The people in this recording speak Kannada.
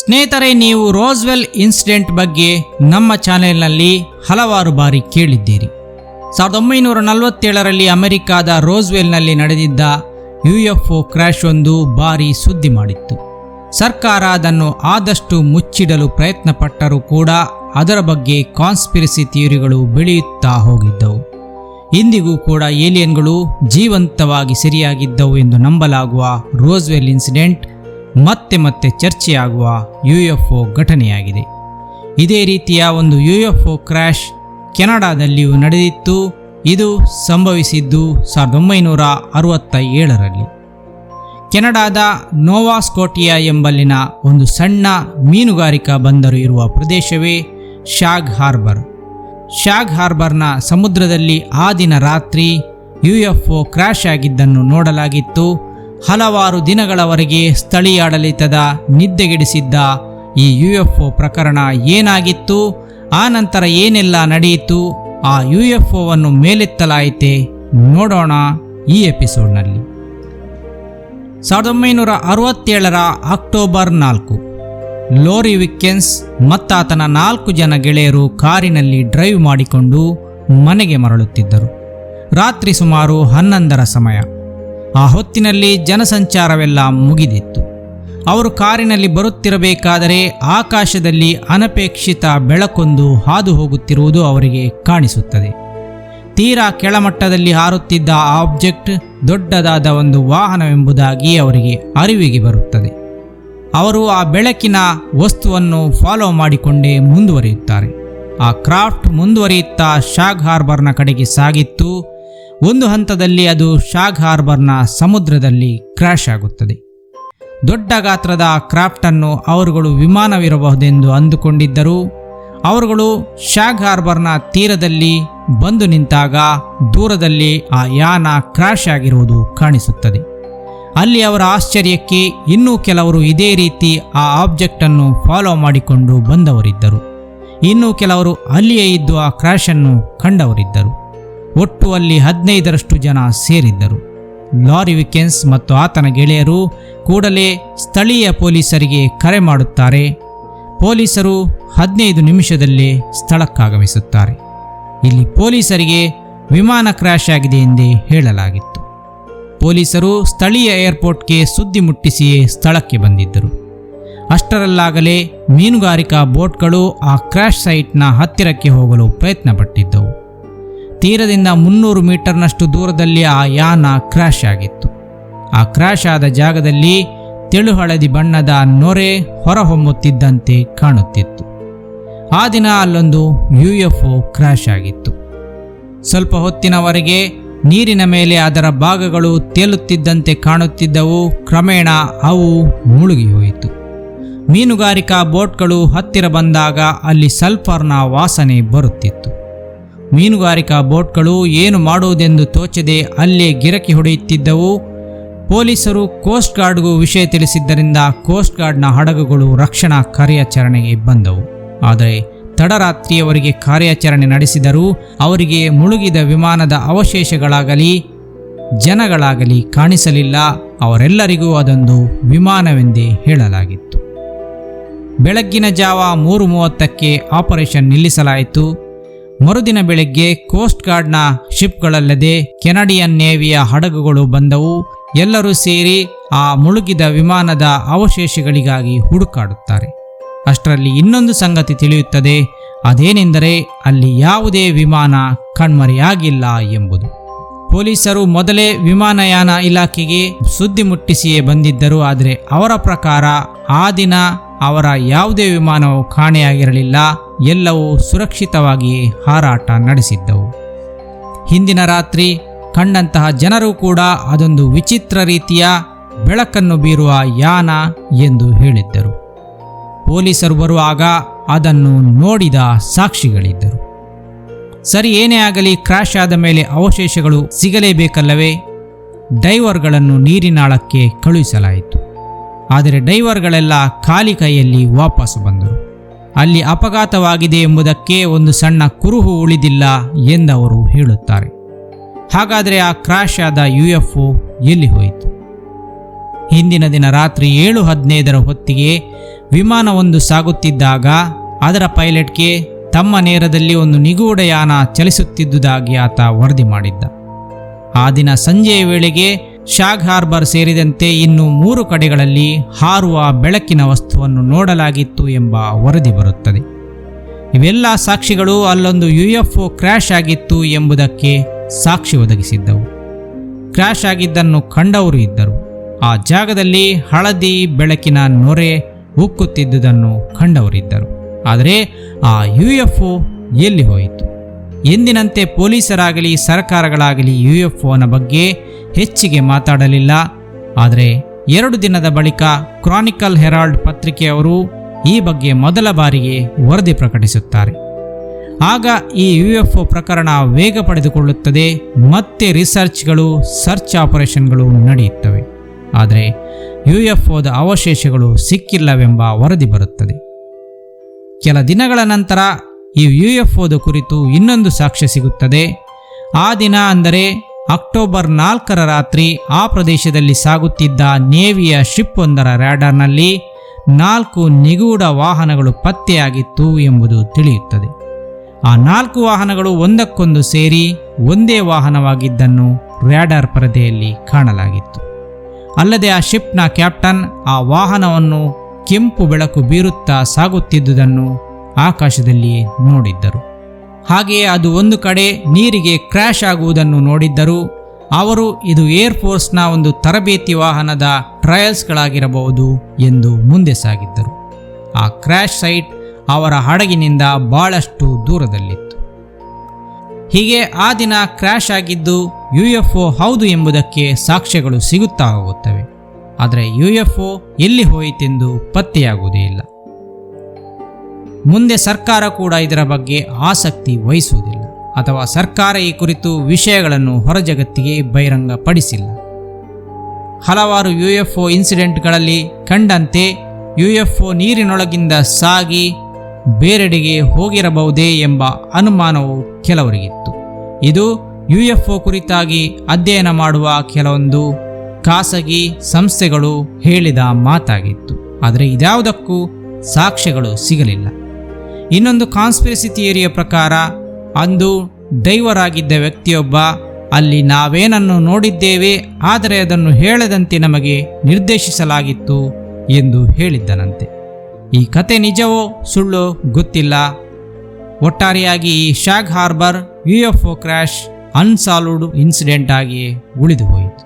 ಸ್ನೇಹಿತರೆ, ನೀವು ರೋಸ್ವೆಲ್ ಇನ್ಸಿಡೆಂಟ್ ಬಗ್ಗೆ ನಮ್ಮ ಚಾನೆಲ್ನಲ್ಲಿ ಹಲವಾರು ಬಾರಿ ಕೇಳಿದ್ದೀರಿ. 1947ರಲ್ಲಿ ಅಮೆರಿಕಾದ ರೋಸ್ವೆಲ್ನಲ್ಲಿ ನಡೆದಿದ್ದ UFO ಕ್ರ್ಯಾಶ್ ಒಂದು ಭಾರಿ ಸುದ್ದಿ ಮಾಡಿತ್ತು. ಸರ್ಕಾರ ಅದನ್ನು ಆದಷ್ಟು ಮುಚ್ಚಿಡಲು ಪ್ರಯತ್ನಪಟ್ಟರೂ ಕೂಡ ಅದರ ಬಗ್ಗೆ ಕಾನ್ಸ್ಪಿರಸಿ ಥಿಯರಿಗಳು ಬೆಳೆಯುತ್ತಾ ಹೋಗಿದ್ದವು. ಇಂದಿಗೂ ಕೂಡ ಏಲಿಯನ್ಗಳು ಜೀವಂತವಾಗಿ ಸೆರೆಯಾಗಿದ್ದವು ಎಂದು ನಂಬಲಾಗುವ ರೋಸ್ವೆಲ್ ಇನ್ಸಿಡೆಂಟ್ ಮತ್ತೆ ಚರ್ಚೆಯಾಗುವ UFO ಘಟನೆಯಾಗಿದೆ. ಇದೇ ರೀತಿಯ ಒಂದು UFO ಕ್ರ್ಯಾಶ್ ಕೆನಡಾದಲ್ಲಿಯೂ ನಡೆದಿತ್ತು. ಇದು ಸಂಭವಿಸಿದ್ದು 1967ರಲ್ಲಿ. ಕೆನಡಾದ ನೋವಾ ಸ್ಕೋಟಿಯಾ ಎಂಬಲ್ಲಿನ ಒಂದು ಸಣ್ಣ ಮೀನುಗಾರಿಕಾ ಬಂದರು ಇರುವ ಪ್ರದೇಶವೇ ಶಾಗ್ ಹಾರ್ಬರ್. ಶಾಗ್ ಹಾರ್ಬರ್ನ ಸಮುದ್ರದಲ್ಲಿ ಆ ದಿನ ರಾತ್ರಿ UFO ಕ್ರ್ಯಾಶ್ ಆಗಿದ್ದನ್ನು ನೋಡಲಾಗಿತ್ತು. ಹಲವಾರು ದಿನಗಳವರೆಗೆ ಸ್ಥಳೀಯ ಆಡಳಿತದ ನಿದ್ದೆಗೆಡಿಸಿದ್ದ ಈ UFO ಪ್ರಕರಣ ಏನಾಗಿತ್ತು, ಆ ನಂತರ ಏನೆಲ್ಲ ನಡೆಯಿತು, ಆ UFOವನ್ನು ಮೇಲೆತ್ತಲಾಯಿತೆ ನೋಡೋಣ ಈ ಎಪಿಸೋಡ್ನಲ್ಲಿ. 1967ರ ಅಕ್ಟೋಬರ್ 4 ಲೋರಿ ವಿಕ್ಕೆನ್ಸ್ ಮತ್ತಾತನ 4 ಜನ ಗೆಳೆಯರು ಕಾರಿನಲ್ಲಿ ಡ್ರೈವ್ ಮಾಡಿಕೊಂಡು ಮನೆಗೆ ಮರಳುತ್ತಿದ್ದರು. ರಾತ್ರಿ ಸುಮಾರು 11ರ ಸಮಯ. ಆ ಹೊತ್ತಿನಲ್ಲಿ ಜನಸಂಚಾರವೆಲ್ಲ ಮುಗಿದಿತ್ತು. ಅವರು ಕಾರಿನಲ್ಲಿ ಬರುತ್ತಿರಬೇಕಾದರೆ ಆಕಾಶದಲ್ಲಿ ಅನಪೇಕ್ಷಿತ ಬೆಳಕೊಂದು ಹಾದು ಹೋಗುತ್ತಿರುವುದು ಅವರಿಗೆ ಕಾಣಿಸುತ್ತದೆ. ತೀರಾ ಕೆಳಮಟ್ಟದಲ್ಲಿ ಹಾರುತ್ತಿದ್ದ ಆ ಆಬ್ಜೆಕ್ಟ್ ದೊಡ್ಡದಾದ ಒಂದು ವಾಹನವೆಂಬುದಾಗಿ ಅವರಿಗೆ ಅರಿವಿಗೆ ಬರುತ್ತದೆ. ಅವರು ಆ ಬೆಳಕಿನ ವಸ್ತುವನ್ನು ಫಾಲೋ ಮಾಡಿಕೊಂಡೇ ಮುಂದುವರಿಯುತ್ತಾರೆ. ಆ ಕ್ರಾಫ್ಟ್ ಮುಂದುವರಿಯುತ್ತಾ ಶಾಗ್ ಹಾರ್ಬರ್ನ ಕಡೆಗೆ ಸಾಗಿತ್ತು. ಒಂದು ಹಂತದಲ್ಲಿ ಅದು ಶಾಗ್ ಹಾರ್ಬರ್ನ ಸಮುದ್ರದಲ್ಲಿ ಕ್ರ್ಯಾಶ್ ಆಗುತ್ತದೆ. ದೊಡ್ಡ ಗಾತ್ರದ ಕ್ರಾಫ್ಟನ್ನು ಅವರುಗಳು ವಿಮಾನವಿರಬಹುದೆಂದು ಅಂದುಕೊಂಡಿದ್ದರು. ಅವರುಗಳು ಶಾಗ್ ಹಾರ್ಬರ್ನ ತೀರದಲ್ಲಿ ಬಂದು ನಿಂತಾಗ ದೂರದಲ್ಲಿ ಆ ಯಾನ ಕ್ರ್ಯಾಶ್ ಆಗಿರುವುದು ಕಾಣಿಸುತ್ತದೆ. ಅಲ್ಲಿ ಅವರ ಆಶ್ಚರ್ಯಕ್ಕೆ ಇನ್ನೂ ಕೆಲವರು ಇದೇ ರೀತಿ ಆ ಆಬ್ಜೆಕ್ಟನ್ನು ಫಾಲೋ ಮಾಡಿಕೊಂಡು ಬಂದವರಿದ್ದರು. ಇನ್ನೂ ಕೆಲವರು ಅಲ್ಲಿಯೇ ಇದ್ದು ಆ ಕ್ರ್ಯಾಶನ್ನು ಕಂಡವರಿದ್ದರು. ಒಟ್ಟು ಅಲ್ಲಿ 15ರಷ್ಟು ಜನ ಸೇರಿದ್ದರು. ಲಾರಿ ವಿಕೆನ್ಸ್ ಮತ್ತು ಆತನ ಗೆಳೆಯರು ಕೂಡಲೇ ಸ್ಥಳೀಯ ಪೊಲೀಸರಿಗೆ ಕರೆ ಮಾಡುತ್ತಾರೆ. ಪೊಲೀಸರು 15 ನಿಮಿಷದಲ್ಲೇ ಸ್ಥಳಕ್ಕಾಗಮಿಸುತ್ತಾರೆ. ಇಲ್ಲಿ ಪೊಲೀಸರಿಗೆ ವಿಮಾನ ಕ್ರ್ಯಾಶ್ ಆಗಿದೆ ಎಂದೇ ಹೇಳಲಾಗಿತ್ತು. ಪೊಲೀಸರು ಸ್ಥಳೀಯ ಏರ್ಪೋರ್ಟ್ಗೆ ಸುದ್ದಿ ಮುಟ್ಟಿಸಿಯೇ ಸ್ಥಳಕ್ಕೆ ಬಂದಿದ್ದರು. ಅಷ್ಟರಲ್ಲಾಗಲೇ ಮೀನುಗಾರಿಕಾ ಬೋಟ್ಗಳು ಆ ಕ್ರ್ಯಾಶ್ ಸೈಟ್ನ ಹತ್ತಿರಕ್ಕೆ ಹೋಗಲು ಪ್ರಯತ್ನಪಟ್ಟಿದ್ದವು. ತೀರದಿಂದ 300 ಮೀಟರ್ನಷ್ಟು ದೂರದಲ್ಲಿ ಆ ಯಾನ ಕ್ರ್ಯಾಶ್ ಆಗಿತ್ತು. ಆ ಕ್ರ್ಯಾಶ್ ಆದ ಜಾಗದಲ್ಲಿ ತೆಳು ಹಳದಿ ಬಣ್ಣದ ನೊರೆ ಹೊರಹೊಮ್ಮುತ್ತಿದ್ದಂತೆ ಕಾಣುತ್ತಿತ್ತು. ಆ ದಿನ ಅಲ್ಲೊಂದು UFO ಕ್ರ್ಯಾಶ್ ಆಗಿತ್ತು. ಸ್ವಲ್ಪ ಹೊತ್ತಿನವರೆಗೆ ನೀರಿನ ಮೇಲೆ ಅದರ ಭಾಗಗಳು ತೇಲುತ್ತಿದ್ದಂತೆ ಕಾಣುತ್ತಿದ್ದವು. ಕ್ರಮೇಣ ಅವು ಮುಳುಗಿ ಹೋಯಿತು. ಮೀನುಗಾರಿಕಾ ಬೋಟ್ಗಳು ಹತ್ತಿರ ಬಂದಾಗ ಅಲ್ಲಿ ಸಲ್ಫರ್ನ ವಾಸನೆ ಬರುತ್ತಿತ್ತು. ಮೀನುಗಾರಿಕಾ ಬೋಟ್ಗಳು ಏನು ಮಾಡುವುದೆಂದು ತೋಚದೆ ಅಲ್ಲೇ ಗಿರಕಿ ಹೊಡೆಯುತ್ತಿದ್ದವು. ಪೊಲೀಸರು ಕೋಸ್ಟ್ ಗಾರ್ಡ್ಗೂ ವಿಷಯ ತಿಳಿಸಿದ್ದರಿಂದ ಕೋಸ್ಟ್ ಗಾರ್ಡ್ನ ಹಡಗುಗಳು ರಕ್ಷಣಾ ಕಾರ್ಯಾಚರಣೆಗೆ ಬಂದವು. ಆದರೆ ತಡರಾತ್ರಿಯವರೆಗೆ ಕಾರ್ಯಾಚರಣೆ ನಡೆಸಿದರೂ ಅವರಿಗೆ ಮುಳುಗಿದ ವಿಮಾನದ ಅವಶೇಷಗಳಾಗಲಿ ಜನಗಳಾಗಲಿ ಕಾಣಿಸಲಿಲ್ಲ. ಅವರೆಲ್ಲರಿಗೂ ಅದೊಂದು ವಿಮಾನವೆಂದೇ ಹೇಳಲಾಗಿತ್ತು. ಬೆಳಗ್ಗಿನ ಜಾವ 3:30ಕ್ಕೆ ಆಪರೇಷನ್ ನಿಲ್ಲಿಸಲಾಯಿತು. ಮರುದಿನ ಬೆಳಗ್ಗೆ ಕೋಸ್ಟ್ ಗಾರ್ಡ್ನ ಶಿಪ್ಗಳಲ್ಲದೆ ಕೆನಡಿಯನ್ ನೇವಿಯ ಹಡಗುಗಳು ಬಂದವು. ಎಲ್ಲರೂ ಸೇರಿ ಆ ಮುಳುಗಿದ ವಿಮಾನದ ಅವಶೇಷಗಳಿಗಾಗಿ ಹುಡುಕಾಡುತ್ತಾರೆ. ಅಷ್ಟರಲ್ಲಿ ಇನ್ನೊಂದು ಸಂಗತಿ ತಿಳಿಯುತ್ತದೆ. ಅದೇನೆಂದರೆ ಅಲ್ಲಿ ಯಾವುದೇ ವಿಮಾನ ಕಣ್ಮರೆಯಾಗಿಲ್ಲ ಎಂಬುದು. ಪೊಲೀಸರು ಮೊದಲೇ ವಿಮಾನಯಾನ ಇಲಾಖೆಗೆ ಸುದ್ದಿ ಮುಟ್ಟಿಸಿಯೇ ಬಂದಿದ್ದರು. ಆದರೆ ಅವರ ಪ್ರಕಾರ ಆ ದಿನ ಅವರ ಯಾವುದೇ ವಿಮಾನವು ಕಾಣೆಯಾಗಿರಲಿಲ್ಲ. ಎಲ್ಲವೂ ಸುರಕ್ಷಿತವಾಗಿಯೇ ಹಾರಾಟ ನಡೆಸಿದ್ದವು. ಹಿಂದಿನ ರಾತ್ರಿ ಕಂಡಂತಹ ಜನರು ಕೂಡ ಅದೊಂದು ವಿಚಿತ್ರ ರೀತಿಯ ಬೆಳಕನ್ನು ಬೀರುವ ಯಾನ ಎಂದು ಹೇಳಿದ್ದರು. ಪೊಲೀಸರು ಬರುವಾಗ ಅದನ್ನು ನೋಡಿದ ಸಾಕ್ಷಿಗಳಿದ್ದರು. ಸರಿ, ಏನೇ ಆಗಲಿ ಕ್ರ್ಯಾಶ್ ಆದ ಮೇಲೆ ಅವಶೇಷಗಳು ಸಿಗಲೇಬೇಕಲ್ಲವೇ? ಡೈವರ್ಗಳನ್ನು ನೀರಿನಾಳಕ್ಕೆ ಕಳುಹಿಸಲಾಯಿತು. ಆದರೆ ಡೈವರ್ಗಳೆಲ್ಲ ಖಾಲಿ ಕೈಯಲ್ಲಿ ವಾಪಸ್ಸು ಬಂದರು. ಅಲ್ಲಿ ಅಪಘಾತವಾಗಿದೆ ಎಂಬುದಕ್ಕೆ ಒಂದು ಸಣ್ಣ ಕುರುಹು ಉಳಿದಿಲ್ಲ ಎಂದವರು ಹೇಳುತ್ತಾರೆ. ಹಾಗಾದರೆ ಆ ಕ್ರ್ಯಾಶ್ ಆದ UFO ಎಲ್ಲಿ ಹೋಯಿತು? ಹಿಂದಿನ ದಿನ ರಾತ್ರಿ 7:15 ಹೊತ್ತಿಗೆ ವಿಮಾನವೊಂದು ಸಾಗುತ್ತಿದ್ದಾಗ ಅದರ ಪೈಲಟ್ಗೆ ತಮ್ಮ ನೇರದಲ್ಲಿ ಒಂದು ನಿಗೂಢ ಯಾನ ಚಲಿಸುತ್ತಿದ್ದುದಾಗಿ ಆತ ವರದಿ ಮಾಡಿದ್ದ. ಆ ದಿನ ಸಂಜೆಯ ವೇಳೆಗೆ ಶಾಗ್ ಹಾರ್ಬರ್ ಸೇರಿದಂತೆ ಇನ್ನು 3 ಕಡೆಗಳಲ್ಲಿ ಹಾರುವ ಬೆಳಕಿನ ವಸ್ತುವನ್ನು ನೋಡಲಾಗಿತ್ತು ಎಂಬ ವರದಿ ಬರುತ್ತದೆ. ಇವೆಲ್ಲ ಸಾಕ್ಷಿಗಳು ಅಲ್ಲೊಂದು UFO ಕ್ರ್ಯಾಶ್ ಆಗಿತ್ತು ಎಂಬುದಕ್ಕೆ ಸಾಕ್ಷಿ ಒದಗಿಸಿದ್ದವು. ಕ್ರ್ಯಾಶ್ ಆಗಿದ್ದನ್ನು ಕಂಡವರು ಇದ್ದರು. ಆ ಜಾಗದಲ್ಲಿ ಹಳದಿ ಬೆಳಕಿನ ನೊರೆ ಉಕ್ಕುತ್ತಿದ್ದುದನ್ನು ಕಂಡವರಿದ್ದರು. ಆದರೆ ಆ UFO ಎಲ್ಲಿ ಹೋಯಿತು? ಎಂದಿನಂತೆ ಪೊಲೀಸರಾಗಲಿ ಸರ್ಕಾರಗಳಾಗಲಿ UFOನ ಬಗ್ಗೆ ಹೆಚ್ಚಿಗೆ ಮಾತಾಡಲಿಲ್ಲ. ಆದರೆ 2 ದಿನದ ಬಳಿಕ ಕ್ರಾನಿಕಲ್ ಹೆರಾಲ್ಡ್ ಪತ್ರಿಕೆಯವರು ಈ ಬಗ್ಗೆ ಮೊದಲ ಬಾರಿಗೆ ವರದಿ ಪ್ರಕಟಿಸುತ್ತಾರೆ. ಆಗ ಈ UFO ಪ್ರಕರಣ ವೇಗ ಪಡೆದುಕೊಳ್ಳುತ್ತದೆ. ಮತ್ತೆ ರಿಸರ್ಚ್ಗಳು, ಸರ್ಚ್ ಆಪರೇಷನ್ಗಳು ನಡೆಯುತ್ತವೆ. ಆದರೆ UFOದ ಅವಶೇಷಗಳು ಸಿಕ್ಕಿಲ್ಲವೆಂಬ ವರದಿ ಬರುತ್ತದೆ. ಕೆಲ ದಿನಗಳ ನಂತರ ಈ UFOದ ಕುರಿತು ಇನ್ನೊಂದು ಸಾಕ್ಷ್ಯ ಸಿಗುತ್ತದೆ. ಆ ದಿನ ಅಂದರೆ ಅಕ್ಟೋಬರ್ 4ರ ರಾತ್ರಿ ಆ ಪ್ರದೇಶದಲ್ಲಿ ಸಾಗುತ್ತಿದ್ದ ನೇವಿಯ ಶಿಪ್ ಒಂದರ ರ್ಯಾಡಾರ್ನಲ್ಲಿ 4 ನಿಗೂಢ ವಾಹನಗಳು ಪತ್ತೆಯಾಗಿತ್ತು ಎಂಬುದು ತಿಳಿಯುತ್ತದೆ. ಆ 4 ವಾಹನಗಳು ಒಂದಕ್ಕೊಂದು ಸೇರಿ ಒಂದೇ ವಾಹನವಾಗಿದ್ದನ್ನು ರ್ಯಾಡಾರ್ ಪರದೆಯಲ್ಲಿ ಕಾಣಲಾಗಿತ್ತು. ಅಲ್ಲದೆ ಆ ಶಿಪ್ನ ಕ್ಯಾಪ್ಟನ್ ಆ ವಾಹನವನ್ನು ಕೆಂಪು ಬೆಳಕು ಬೀರುತ್ತಾ ಸಾಗುತ್ತಿದ್ದುದನ್ನು ಆಕಾಶದಲ್ಲಿಯೇ ನೋಡಿದ್ದರು. ಹಾಗೆಯೇ ಅದು ಒಂದು ಕಡೆ ನೀರಿಗೆ ಕ್ರ್ಯಾಶ್ ಆಗುವುದನ್ನು ನೋಡಿದ್ದರು. ಅವರು ಇದು ಏರ್ಫೋರ್ಸ್ನ ಒಂದು ತರಬೇತಿ ವಾಹನದ ಟ್ರಯಲ್ಸ್ಗಳಾಗಿರಬಹುದು ಎಂದು ಮುಂದೆ ಸಾಗಿದ್ದರು. ಆ ಕ್ರ್ಯಾಶ್ ಸೈಟ್ ಅವರ ಹಡಗಿನಿಂದ ಬಹಳಷ್ಟು ದೂರದಲ್ಲಿತ್ತು. ಹೀಗೆ ಆ ದಿನ ಕ್ರ್ಯಾಶ್ ಆಗಿದ್ದು UFO ಹೌದು ಎಂಬುದಕ್ಕೆ ಸಾಕ್ಷ್ಯಗಳು ಸಿಗುತ್ತಾ ಹೋಗುತ್ತವೆ. ಆದರೆ UFO ಎಲ್ಲಿ ಹೋಯಿತೆಂದು ಪತ್ತೆಯಾಗುವುದೇ ಇಲ್ಲ. ಮುಂದೆ ಸರ್ಕಾರ ಕೂಡ ಇದರ ಬಗ್ಗೆ ಆಸಕ್ತಿ ವಹಿಸುವುದಿಲ್ಲ, ಅಥವಾ ಸರ್ಕಾರ ಈ ಕುರಿತು ವಿಷಯಗಳನ್ನು ಹೊರಜಗತ್ತಿಗೆ ಬಹಿರಂಗಪಡಿಸಿಲ್ಲ. ಹಲವಾರು UFO ಇನ್ಸಿಡೆಂಟ್ಗಳಲ್ಲಿ ಕಂಡಂತೆ UFO ನೀರಿನೊಳಗಿಂದ ಸಾಗಿ ಬೇರೆಡೆಗೆ ಹೋಗಿರಬಹುದೇ ಎಂಬ ಅನುಮಾನವು ಕೆಲವರಿಗಿತ್ತು. ಇದು UFO ಕುರಿತಾಗಿ ಅಧ್ಯಯನ ಮಾಡುವ ಕೆಲವೊಂದು ಖಾಸಗಿ ಸಂಸ್ಥೆಗಳು ಹೇಳಿದ ಮಾತಾಗಿತ್ತು. ಆದರೆ ಇದ್ಯಾವುದಕ್ಕೂ ಸಾಕ್ಷ್ಯಗಳು ಸಿಗಲಿಲ್ಲ. ಇನ್ನೊಂದು ಕಾನ್ಸ್ಪಿರಸಿ ಥಿಯರಿಯ ಪ್ರಕಾರ ಅಂದು ದೈವರಾಗಿದ್ದ ವ್ಯಕ್ತಿಯೊಬ್ಬ ಅಲ್ಲಿ ನಾವೇನನ್ನು ನೋಡಿದ್ದೇವೆ, ಆದರೆ ಅದನ್ನು ಹೇಳದಂತೆ ನಮಗೆ ನಿರ್ದೇಶಿಸಲಾಗಿತ್ತು ಎಂದು ಹೇಳಿದ್ದನಂತೆ. ಈ ಕತೆ ನಿಜವೋ ಸುಳ್ಳೋ ಗೊತ್ತಿಲ್ಲ. ಒಟ್ಟಾರೆಯಾಗಿ ಈ Shag Harbour UFO crash unsolved incident ಆಗಿಯೇ ಉಳಿದು ಹೋಯಿತು.